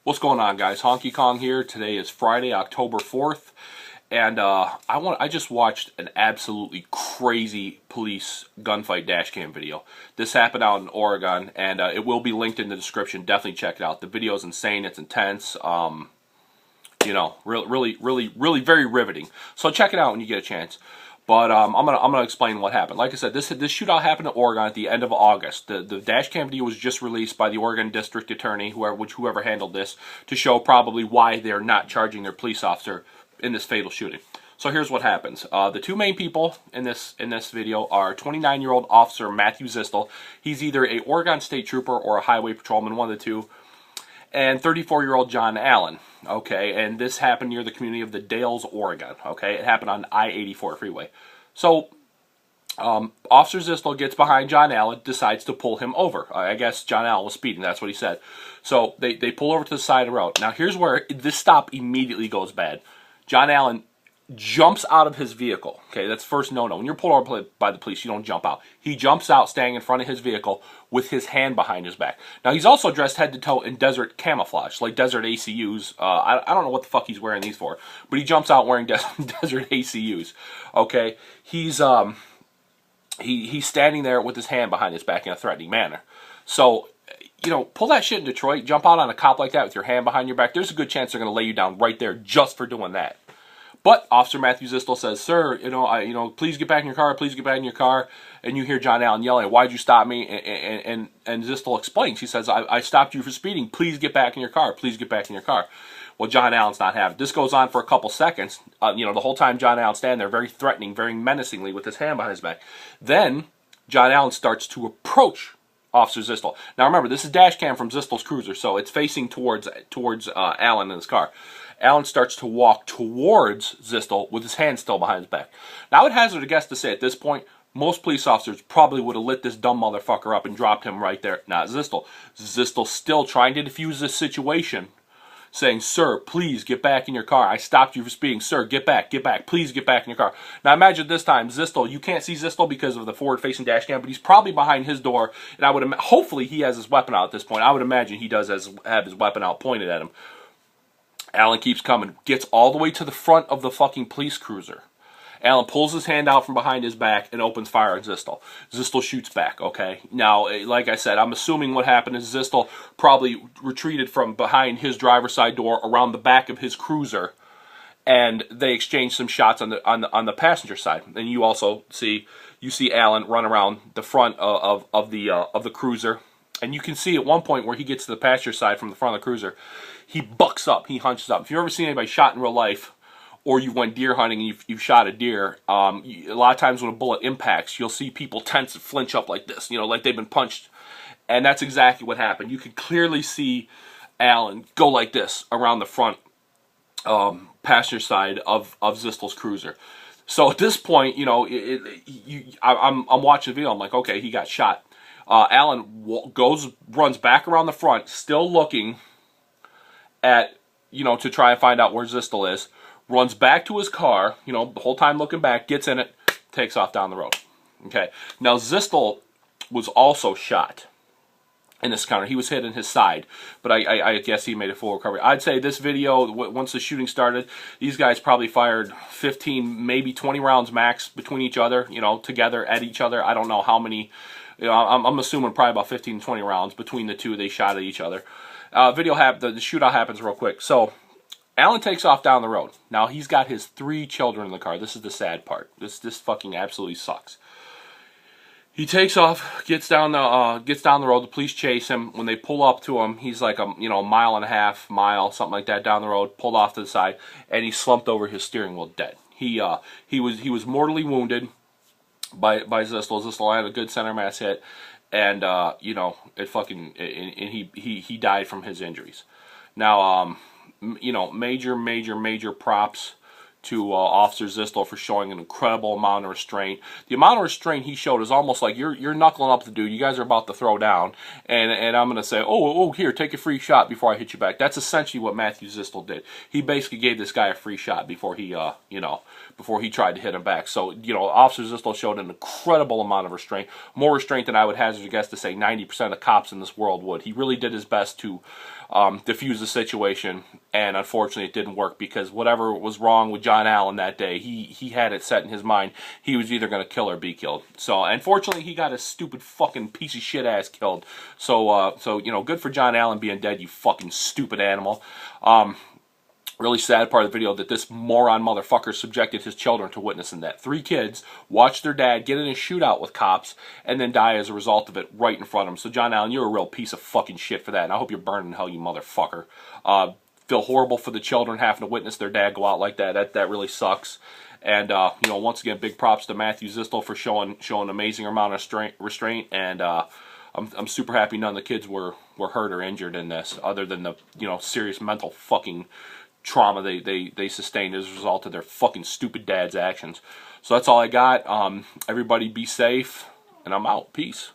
What's going on, guys? Honky Kong here. Today is Friday, October 4th, and I just watched an absolutely crazy police gunfight dashcam video. This happened out in Oregon, and it will be linked in the description. Definitely check it out. The video is insane. It's intense. Really very riveting. So check it out when you get a chance. But I'm gonna explain what happened. Like I said, this shootout happened in Oregon at the end of August. The dash cam video was just released by the Oregon District Attorney, whoever handled this, to show probably why they're not charging their police officer in this fatal shooting. So here's what happens. The two main people in this video are 29-year-old Officer Matthew Zistel. He's either a Oregon State Trooper or a highway patrolman, one of the two. And 34-year-old John Allen. Okay, and this happened near the community of the Dalles, Oregon. Okay, it happened on I-84 freeway. So, Officer Zistel gets behind John Allen, decides to pull him over. I guess John Allen was speeding, that's what he said. So, they pull over to the side of the road. Now, here's where this stop immediately goes bad. John Allen jumps out of his vehicle. Okay, that's first no-no. When you're pulled over by the police, you don't jump out. He jumps out, standing in front of his vehicle with his hand behind his back. Now, he's also dressed head to toe in desert camouflage, like desert ACUs. I don't know what the fuck he's wearing these for, but he jumps out wearing desert ACUs. Okay, he's standing there with his hand behind his back in a threatening manner. So, you know, pull that shit in Detroit, jump out on a cop like that with your hand behind your back. There's a good chance they're going to lay you down right there just for doing that. But Officer Matthew Zistel says, "Sir, please get back in your car. Please get back in your car." And you hear John Allen yelling, "Why'd you stop me?" And Zistel explains. He says, "I stopped you for speeding. Please get back in your car. Please get back in your car." Well, John Allen's not having it. This goes on for a couple seconds. The whole time John Allen's standing there, very threatening, very menacingly, with his hand behind his back. Then John Allen starts to approach Officer Zistel. Now remember, this is dash cam from Zistel's cruiser, so it's facing towards Allen in his car. Allen starts to walk towards Zistel with his hand still behind his back. Now, I would hazard a guess to say at this point, most police officers probably would have lit this dumb motherfucker up and dropped him right there. Not Zistel. Zistel's still trying to defuse this situation, saying, "Sir, please get back in your car. I stopped you for speeding. Sir, get back, please get back in your car." Now imagine this time, Zistel, you can't see Zistel because of the forward-facing dash cam, but he's probably behind his door, and hopefully he has his weapon out at this point. I would imagine he does have his weapon out pointed at him. Allen keeps coming, gets all the way to the front of the fucking police cruiser. Allen pulls his hand out from behind his back and opens fire on Zistel. Zistel shoots back, okay? Now, like I said, I'm assuming what happened is Zistel probably retreated from behind his driver's side door around the back of his cruiser, and they exchanged some shots on the passenger side. And you also see Allen run around the front of the cruiser. And you can see at one point where he gets to the passenger side from the front of the cruiser, he bucks up, he hunches up. If you've ever seen anybody shot in real life, or you went deer hunting and you've shot a deer, a lot of times when a bullet impacts, you'll see people tense and flinch up like this, like they've been punched. And that's exactly what happened. You could clearly see Allen go like this around the front passenger side of Zistel's cruiser. So at this point, I'm watching the video, I'm like, okay, he got shot. Allen runs back around the front, still looking at, to try and find out where Zistel is. Runs back to his car, the whole time looking back, gets in it, takes off down the road. Okay. Now, Zistel was also shot in this encounter. He was hit in his side, but I guess he made a full recovery. I'd say this video, once the shooting started, these guys probably fired 15, maybe 20 rounds max between each other, together at each other. I don't know how many. I'm assuming probably about 15 to 20 rounds between the two. They shot at each other. The shootout happens real quick. So, Allen takes off down the road. Now, he's got his 3 children in the car. This is the sad part. This fucking absolutely sucks. He takes off, gets down the road. The police chase him. When they pull up to him, he's like a mile and a half, something like that down the road. Pulled off to the side, and he slumped over his steering wheel, dead. He was mortally wounded by Zistel. Zistel had a good center mass hit, and he died from his injuries. Now, major props to Officer Zistel for showing an incredible amount of restraint. The amount of restraint he showed is almost like you're knuckling up the dude. You guys are about to throw down, and I'm going to say, oh, here, take a free shot before I hit you back. That's essentially what Matthew Zistel did. He basically gave this guy a free shot before he, before he tried to hit him back. So, Officer Zistel showed an incredible amount of restraint, more restraint than I would hazard a guess to say 90% of cops in this world would. He really did his best to diffuse the situation, and unfortunately it didn't work because whatever was wrong with John Allen that day, he had it set in his mind he was either going to kill or be killed. So unfortunately he got his stupid fucking piece of shit ass killed. So good for John Allen being dead, you fucking stupid animal. Really sad part of the video that this moron motherfucker subjected his children to witnessing that. 3 kids watched their dad get in a shootout with cops and then die as a result of it right in front of them. So John Allen, you're a real piece of fucking shit for that, and I hope you're burning in hell, you motherfucker. Feel horrible for the children having to witness their dad go out like that. That really sucks. And once again, big props to Matthew Zistel for showing an amazing amount of restraint. And I'm super happy none of the kids were hurt or injured in this, other than the serious mental fucking trauma they sustained as a result of their fucking stupid dad's actions. So that's all I got. Everybody be safe, and I'm out. Peace.